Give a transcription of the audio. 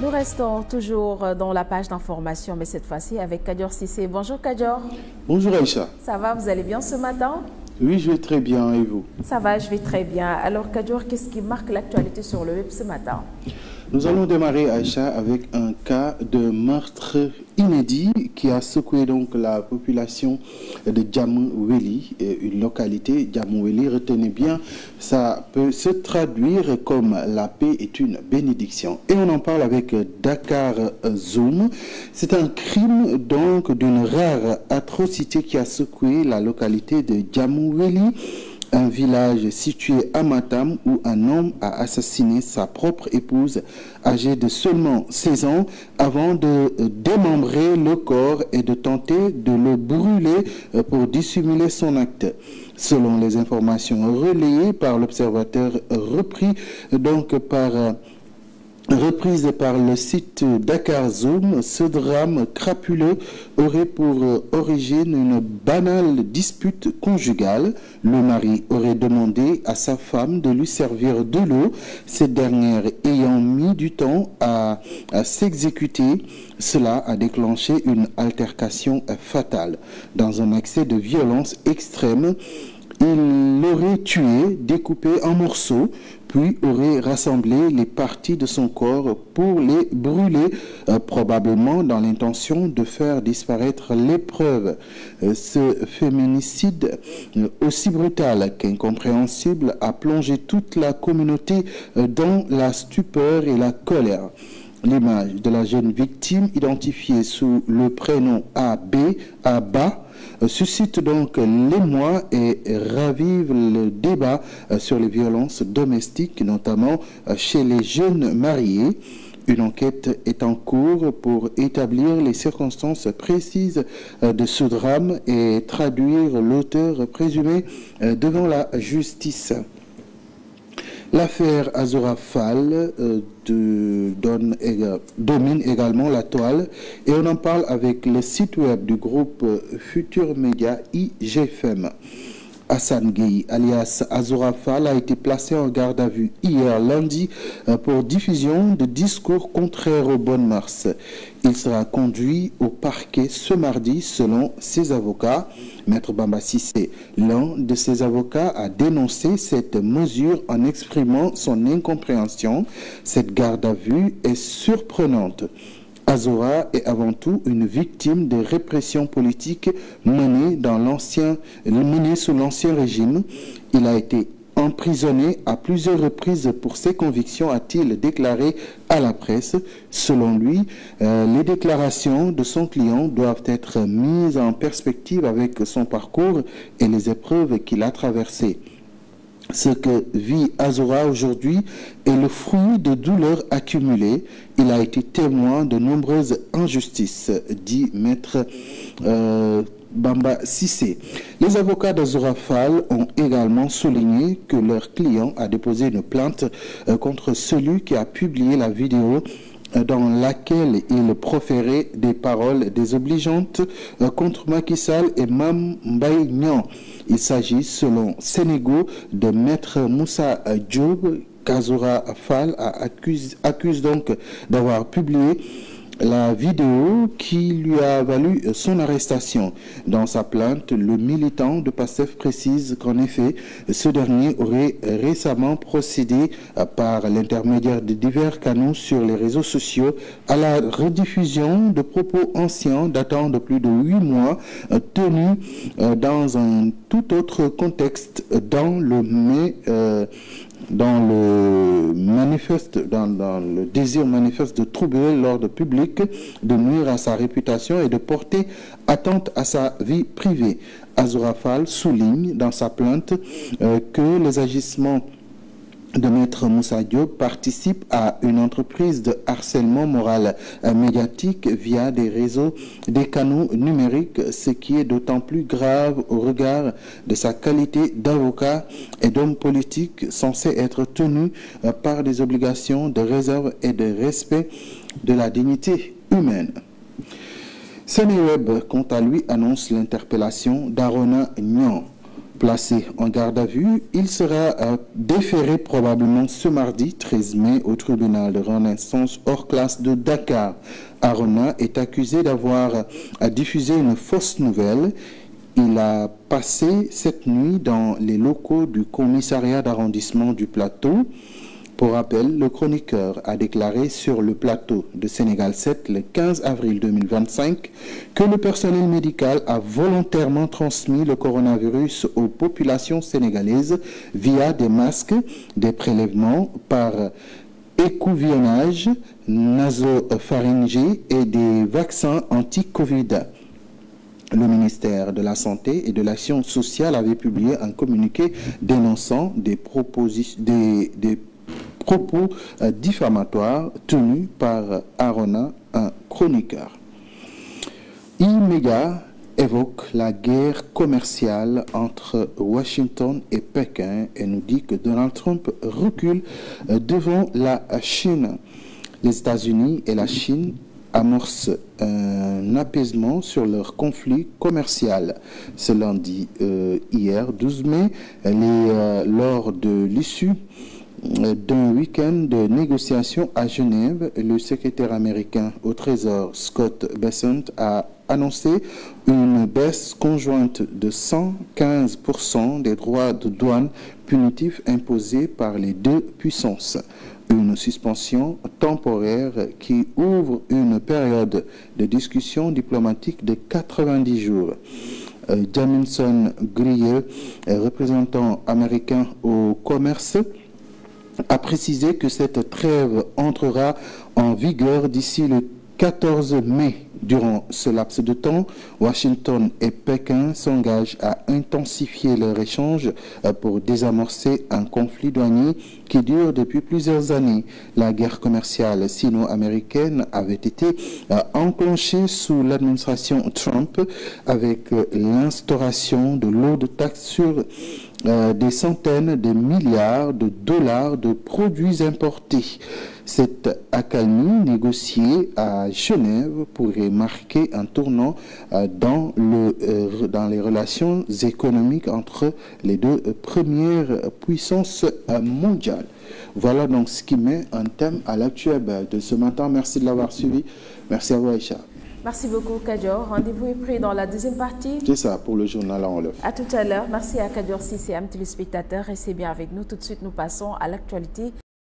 Nous restons toujours dans la page d'information, mais cette fois-ci avec Kadior Sissé. Bonjour Kadior. Bonjour Aïcha. Ça va, vous allez bien ce matin? Oui, je vais très bien, et vous? Ça va, je vais très bien. Alors Kadior, qu'est-ce qui marque l'actualité sur le web ce matin? Nous allons démarrer, Aïcha, avec un cas de meurtre inédit qui a secoué donc la population de Djamouweli, une localité. Djamouweli, retenez bien, ça peut se traduire comme la paix est une bénédiction. Et on en parle avec Dakar Zoom. C'est un crime donc d'une rare atrocité qui a secoué la localité de Djamouweli, un village situé à Matam où un homme a assassiné sa propre épouse âgée de seulement 16 ans avant de démembrer le corps et de tenter de le brûler pour dissimuler son acte. Selon les informations relayées par l'observateur reprise par le site Dakar Zoom, ce drame crapuleux aurait pour origine une banale dispute conjugale. Le mari aurait demandé à sa femme de lui servir de l'eau, cette dernière ayant mis du temps à s'exécuter. Cela a déclenché une altercation fatale. Dans un accès de violence extrême, il l'aurait tué, découpé en morceaux, puis aurait rassemblé les parties de son corps pour les brûler, probablement dans l'intention de faire disparaître les preuves. Ce féminicide, aussi brutal qu'incompréhensible, a plongé toute la communauté dans la stupeur et la colère. L'image de la jeune victime, identifiée sous le prénom Abba, suscite donc l'émoi et ravive le débat sur les violences domestiques, notamment chez les jeunes mariés. Une enquête est en cours pour établir les circonstances précises de ce drame et traduire l'auteur présumé devant la justice. L'affaire Azoura Fall domine également la toile et on en parle avec le site web du groupe Futur Média IGFM. Hassan Gueye, alias Azoura Fall, a été placé en garde à vue hier lundi pour diffusion de discours contraires aux bonnes mœurs. Il sera conduit au parquet ce mardi selon ses avocats. Maître Bamba Sissé, l'un de ses avocats, a dénoncé cette mesure en exprimant son incompréhension. Cette garde à vue est surprenante. Azoura est avant tout une victime de répression politique menée sous l'ancien régime. Il a été emprisonné à plusieurs reprises pour ses convictions, a-t-il déclaré à la presse. Selon lui, les déclarations de son client doivent être mises en perspective avec son parcours et les épreuves qu'il a traversées. Ce que vit Azoura aujourd'hui est le fruit de douleurs accumulées. Il a été témoin de nombreuses injustices, dit Maître Bamba Sissé. Les avocats d'Azoura Fall ont également souligné que leur client a déposé une plainte contre celui qui a publié la vidéo dans laquelle il proférait des paroles désobligeantes contre Macky Sall et Mame Mbaye Niang. Il s'agit, selon Sénégo, de Maître Moussa Diop, qu'Azoura Fall accuse donc d'avoir publié la vidéo qui lui a valu son arrestation. Dans sa plainte, le militant de PASTEF précise qu'en effet, ce dernier aurait récemment procédé par l'intermédiaire de divers canaux sur les réseaux sociaux à la rediffusion de propos anciens datant de plus de 8 mois tenus dans un tout autre contexte dans le désir manifeste de troubler l'ordre public, de nuire à sa réputation et de porter atteinte à sa vie privée. Azoura Fall souligne dans sa plainte que les agissements de Maître Moussa Diop participe à une entreprise de harcèlement moral médiatique via des réseaux, des canaux numériques, ce qui est d'autant plus grave au regard de sa qualité d'avocat et d'homme politique censé être tenu par des obligations de réserve et de respect de la dignité humaine. Seneweb, quant à lui, annonce l'interpellation d'Arona Niang. Placé en garde à vue, il sera déféré probablement ce mardi 13 mai au tribunal de grande instance hors classe de Dakar. Arona est accusé d'avoir diffusé une fausse nouvelle. Il a passé cette nuit dans les locaux du commissariat d'arrondissement du Plateau. Pour rappel, le chroniqueur a déclaré sur le plateau de Sénégal 7 le 15 avril 2025 que le personnel médical a volontairement transmis le coronavirus aux populations sénégalaises via des masques, des prélèvements par écouvillonnage nasopharyngé et des vaccins anti-Covid. Le ministère de la Santé et de l'Action sociale avait publié un communiqué dénonçant des propos diffamatoires tenus par Arona, un chroniqueur. E-Media évoque la guerre commerciale entre Washington et Pékin et nous dit que Donald Trump recule devant la Chine. Les États-Unis et la Chine amorcent un apaisement sur leur conflit commercial. Ce lundi, hier, 12 mai, lors de l'issue d'un week-end de négociations à Genève, le secrétaire américain au Trésor, Scott Bessent, a annoncé une baisse conjointe de 115% des droits de douane punitifs imposés par les deux puissances. Une suspension temporaire qui ouvre une période de discussion diplomatique de 90 jours. Jamison Grier, représentant américain au commerce, a précisé que cette trêve entrera en vigueur d'ici le 14 mai. Durant ce laps de temps, Washington et Pékin s'engagent à intensifier leurs échanges pour désamorcer un conflit douanier qui dure depuis plusieurs années. La guerre commerciale sino-américaine avait été enclenchée sous l'administration Trump avec l'instauration de lots de taxes sur des centaines de milliards de dollars de produits importés. Cette accalmie négociée à Genève pourrait marquer un tournant dans les relations économiques entre les deux premières puissances mondiales. Voilà donc ce qui met un thème à l'actuel de ce matin. Merci de l'avoir suivi. Merci à vous, Aïcha. Merci beaucoup, Kadior. Rendez-vous est pris dans la deuxième partie. C'est ça, pour le journal en Wolof. À tout à l'heure. Merci à Kadior Cissé, téléspectateurs. Restez bien avec nous. Tout de suite, nous passons à l'actualité.